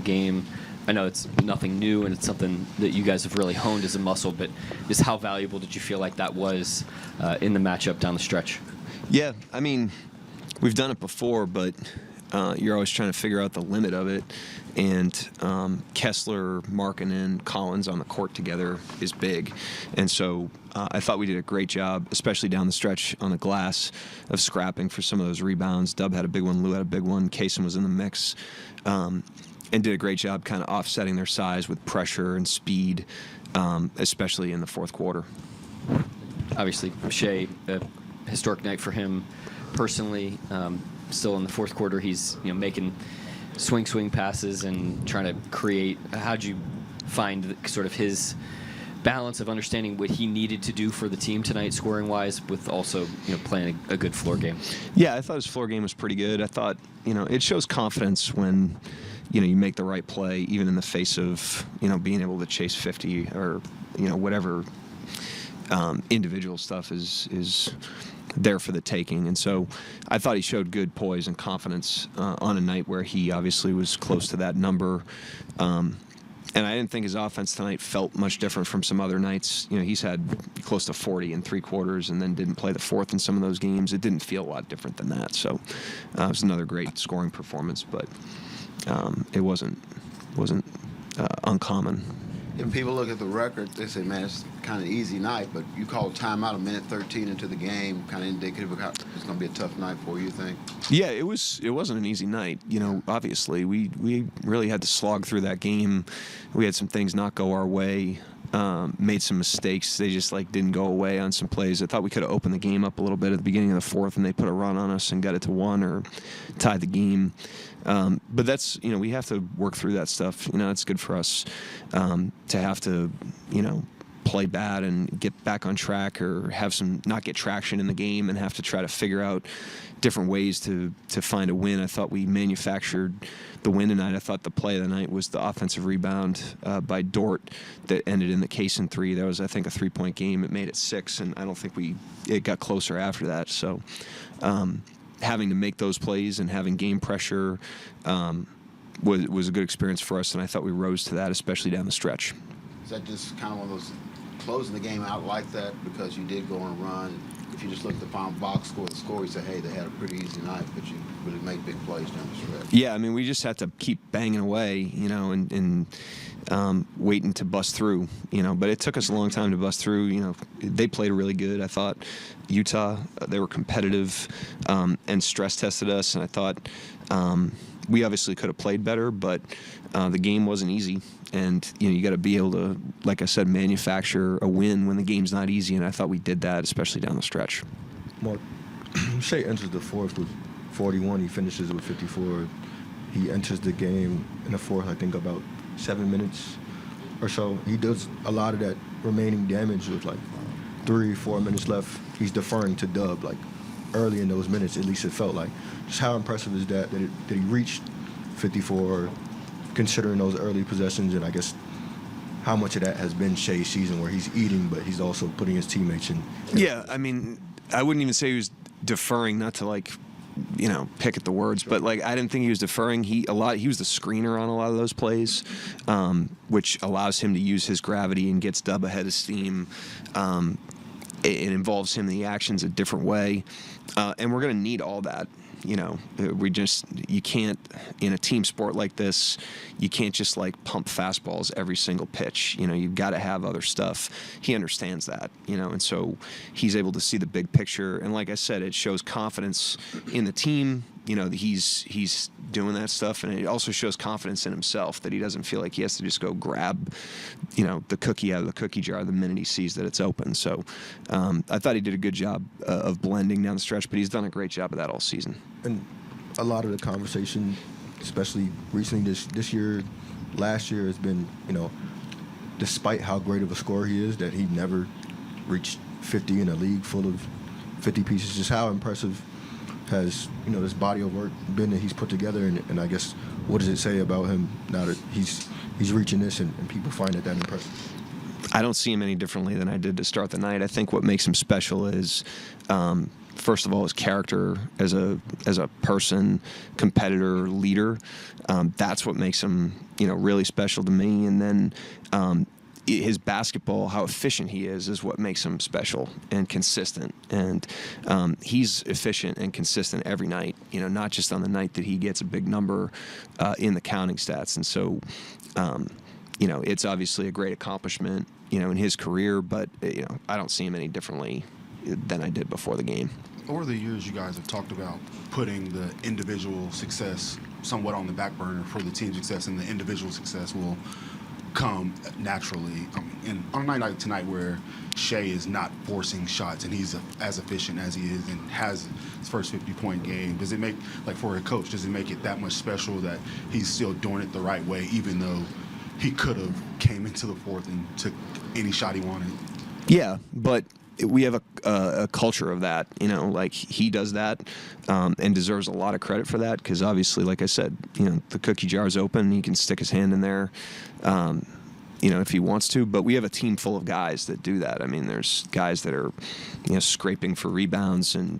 game. I know it's nothing new, and it's something that you guys have really honed as a muscle, but just how valuable did you feel like that was in the matchup down the stretch? Yeah, I mean, we've done it before, but you're always trying to figure out the limit of it. And Kessler, Markkanen, Collins on the court together is big. And so I thought we did a great job, especially down the stretch on the glass, of scrapping for some of those rebounds. Dub had a big one, Lou had a big one, Kaysen was in the mix. And did a great job kind of offsetting their size with pressure and speed, especially in the fourth quarter. Obviously, Shai, a historic night for him personally. Still in the fourth quarter, he's making swing passes and trying to create. How'd you find sort of his balance of understanding what he needed to do for the team tonight, scoring-wise, with also playing a good floor game? Yeah, I thought his floor game was pretty good. I thought it shows confidence when you make the right play, even in the face of being able to chase 50 or whatever individual stuff is there for the taking. And so I thought he showed good poise and confidence on a night where he obviously was close to that number. And I didn't think his offense tonight felt much different from some other nights. He's had close to 40 in three quarters and then didn't play the fourth in some of those games. It didn't feel a lot different than that. So it was another great scoring performance, but it wasn't uncommon. If people look at the record, they say, man, it's kind of an easy night, but you called timeout a minute 13 into the game, kind of indicative of how it's going to be a tough night for you, think? Yeah, it wasn't an easy night. Obviously, we really had to slog through that game. We had some things not go our way, made some mistakes. They just didn't go away on some plays. I thought we could have opened the game up a little bit at the beginning of the fourth, and they put a run on us and got it to 1 or tied the game. But that's, we have to work through that stuff. It's good for us to have to, play bad and get back on track, or have not get traction in the game and have to try to figure out different ways to find a win. I thought we manufactured the win tonight. I thought the play of the night was the offensive rebound by Dort that ended in the Kaysen three. That was, I think, a 3-point game. It made it 6, and I don't think it got closer after that. So having to make those plays and having game pressure was a good experience for us, and I thought we rose to that, especially down the stretch. Is that just kind of one of those closing the game out like that because you did go on a run? If you just look at the final box score, you say, hey, they had a pretty easy night, but you really made big plays down the stretch. Yeah, I mean, we just had to keep banging away, and waiting to bust through, But it took us a long time to bust through. They played really good. I thought Utah, they were competitive and stress tested us, and I thought we obviously could have played better, but the game wasn't easy. And, you got to be able to, like I said, manufacture a win when the game's not easy, and I thought we did that, especially down the stretch. Mark, Shai enters the fourth with 41. He finishes with 54. He enters the game in the fourth, I think, about 7 minutes or so. He does a lot of that remaining damage with 3-4 minutes left. He's deferring to Dub, early in those minutes, at least it felt like. Just how impressive is that he reached 54, considering those early possessions, and I guess how much of that has been Shai's season where he's eating, but he's also putting his teammates in. Yeah, I mean, I wouldn't even say he was deferring, not to pick at the words, but I didn't think he was deferring. He was the screener on a lot of those plays, which allows him to use his gravity and gets Dub ahead of steam. It involves him in the actions a different way, and we're going to need all that. You can't, in a team sport like this, you can't just pump fastballs every single pitch. You've got to have other stuff. He understands that, and so he's able to see the big picture. And like I said, it shows confidence in the team. He's doing that stuff, and it also shows confidence in himself that he doesn't feel like he has to just go grab, the cookie out of the cookie jar the minute he sees that it's open. So I thought he did a good job of blending down the stretch, but he's done a great job of that all season. And a lot of the conversation, especially recently this year, last year, has been, despite how great of a scorer he is, that he never reached 50 in a league full of 50 pieces. Just how impressive has this body of work been that he's put together, and I guess what does it say about him now that he's reaching this and people find it that impressive? I don't see him any differently than I did to start the night. I think what makes him special is first of all, his character as a person, competitor, leader. That's what makes him, really special to me. And then his basketball, how efficient he is what makes him special and consistent. And he's efficient and consistent every night, not just on the night that he gets a big number in the counting stats. And so, it's obviously a great accomplishment, in his career, but, I don't see him any differently than I did before the game. Over the years, you guys have talked about putting the individual success somewhat on the back burner for the team success, and the individual success will come naturally. And on a night like tonight where Shai is not forcing shots and he's as efficient as he is and has his first 50-point game, does it make, for a coach, does it make it that much special that he's still doing it the right way, even though he could have came into the fourth and took any shot he wanted? Yeah, but we have a culture of that, he does that and deserves a lot of credit for that, because obviously, like I said, the cookie jar's open. He can stick his hand in there, if he wants to. But we have a team full of guys that do that. I mean, there's guys that are, scraping for rebounds. And,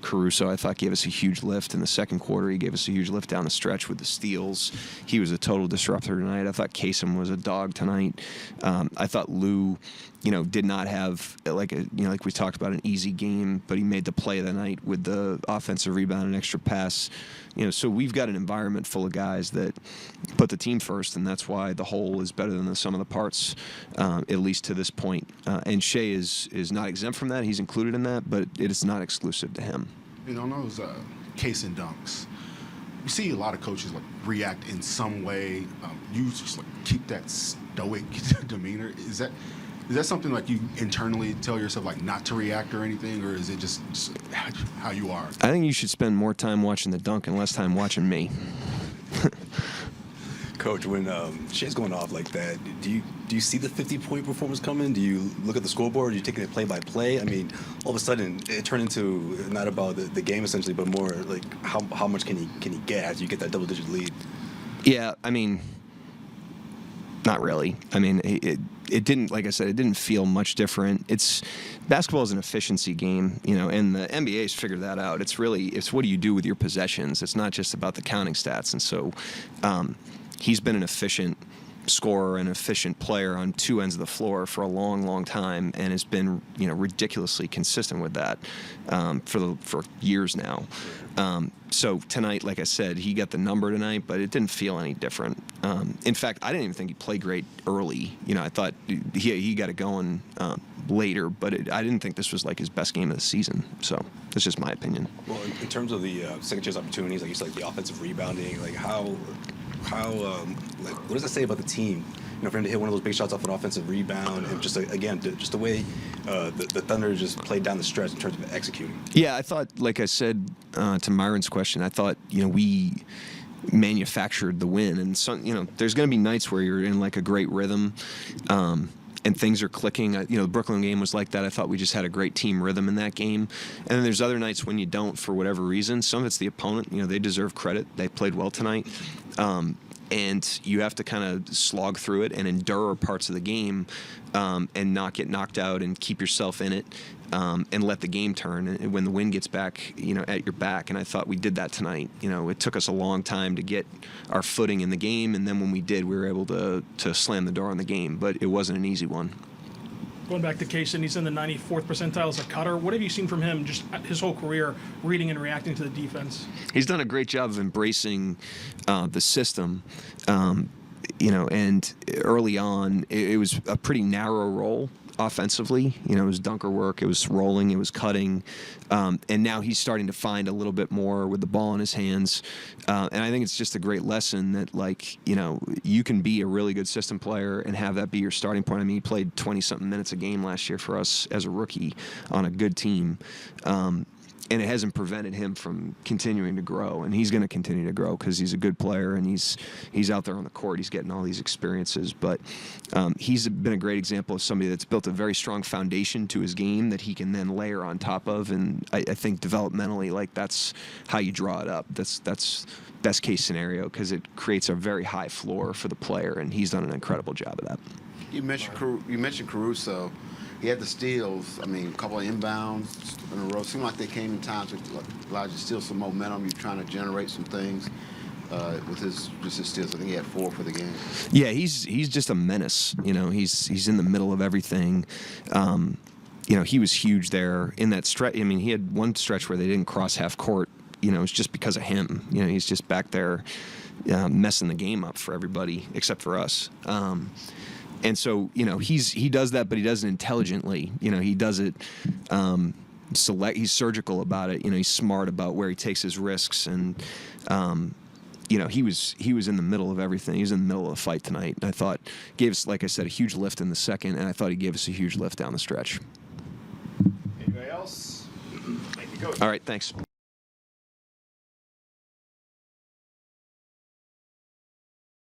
Caruso, I thought, gave us a huge lift in the second quarter. He gave us a huge lift down the stretch with the steals. He was a total disruptor tonight. I thought Kasem was a dog tonight. I thought Lou, did not have, like we talked about, an easy game, but he made the play of the night with the offensive rebound and extra pass. So we've got an environment full of guys that put the team first, and that's why the whole is better than the sum of the parts, at least to this point. And Shai is not exempt from that. He's included in that, but it is not exclusive to him. On those case and dunks, you see a lot of coaches react in some way. You just keep that stoic demeanor. Is that something you internally tell yourself not to react or anything, or is it just how you are? I think you should spend more time watching the dunk and less time watching me. Coach, when Shai's going off like that, do you see the 50-point performance coming? Do you look at the scoreboard? Do you take it play by play? I mean, all of a sudden it turned into not about the game essentially, but more how much can he get as you get that double-digit lead? Yeah, I mean, not really. I mean, it didn't, like I said, it didn't feel much different. Basketball is an efficiency game, and the NBA's figured that out. It's what do you do with your possessions? It's not just about the counting stats. And so he's been an efficient scorer and efficient player on two ends of the floor for a long, long time, and has been, ridiculously consistent with that for years now. So tonight, like I said, he got the number tonight, but it didn't feel any different. In fact, I didn't even think he played great early. I thought he got it going later, but I didn't think this was his best game of the season. So that's just my opinion. Well, in terms of the second chance opportunities, like you said, the offensive rebounding, what does that say about the team? For him to hit one of those big shots off an offensive rebound, and just the way the Thunder just played down the stretch in terms of executing. Yeah, I thought, like I said to Myron's question, I thought we manufactured the win, and so there's going to be nights where you're in a great rhythm. And things are clicking. The Brooklyn game was like that. I thought we just had a great team rhythm in that game. And then there's other nights when you don't, for whatever reason. Some of it's the opponent. They deserve credit. They played well tonight. And you have to kind of slog through it and endure parts of the game and not get knocked out and keep yourself in it and let the game turn. And when the wind gets back, at your back. And I thought we did that tonight. It took us a long time to get our footing in the game. And then when we did, we were able to slam the door on the game. But it wasn't an easy one. Going back to Kasem, he's in the 94th percentile as a cutter. What have you seen from him just his whole career, reading and reacting to the defense? He's done a great job of embracing the system, and early on, it was a pretty narrow role offensively. It was dunker work, it was rolling, it was cutting, and now he's starting to find a little bit more with the ball in his hands, and I think it's just a great lesson that you can be a really good system player and have that be your starting point. I mean, he played 20-something minutes a game last year for us as a rookie on a good team, and it hasn't prevented him from continuing to grow, and he's going to continue to grow because he's a good player and he's out there on the court. He's getting all these experiences, but he's been a great example of somebody that's built a very strong foundation to his game that he can then layer on top of, and I think developmentally, that's how you draw it up. That's best case scenario because it creates a very high floor for the player, and he's done an incredible job of that. You mentioned Caruso. he had the steals. I mean, a couple of inbounds in a row. Seemed like they came in time to allow you to steal some momentum. You're trying to generate some things with his steals. I think he had 4 for the game. Yeah, he's just a menace. You know, he's in the middle of everything. You know, he was huge there in that stretch. I mean, he had one stretch where they didn't cross half court. You know, it's just because of him. You know, he's just back there messing the game up for everybody except for us. And so, you know, he does that, but he does it intelligently. You know, he does it he's surgical about it. You know, he's smart about where he takes his risks. And, you know, he was in the middle of everything. He was in the middle of the fight tonight. And I thought gave us, like I said, a huge lift in the second, and I thought he gave us a huge lift down the stretch. Anybody else? Thank you, Coach. All right, thanks.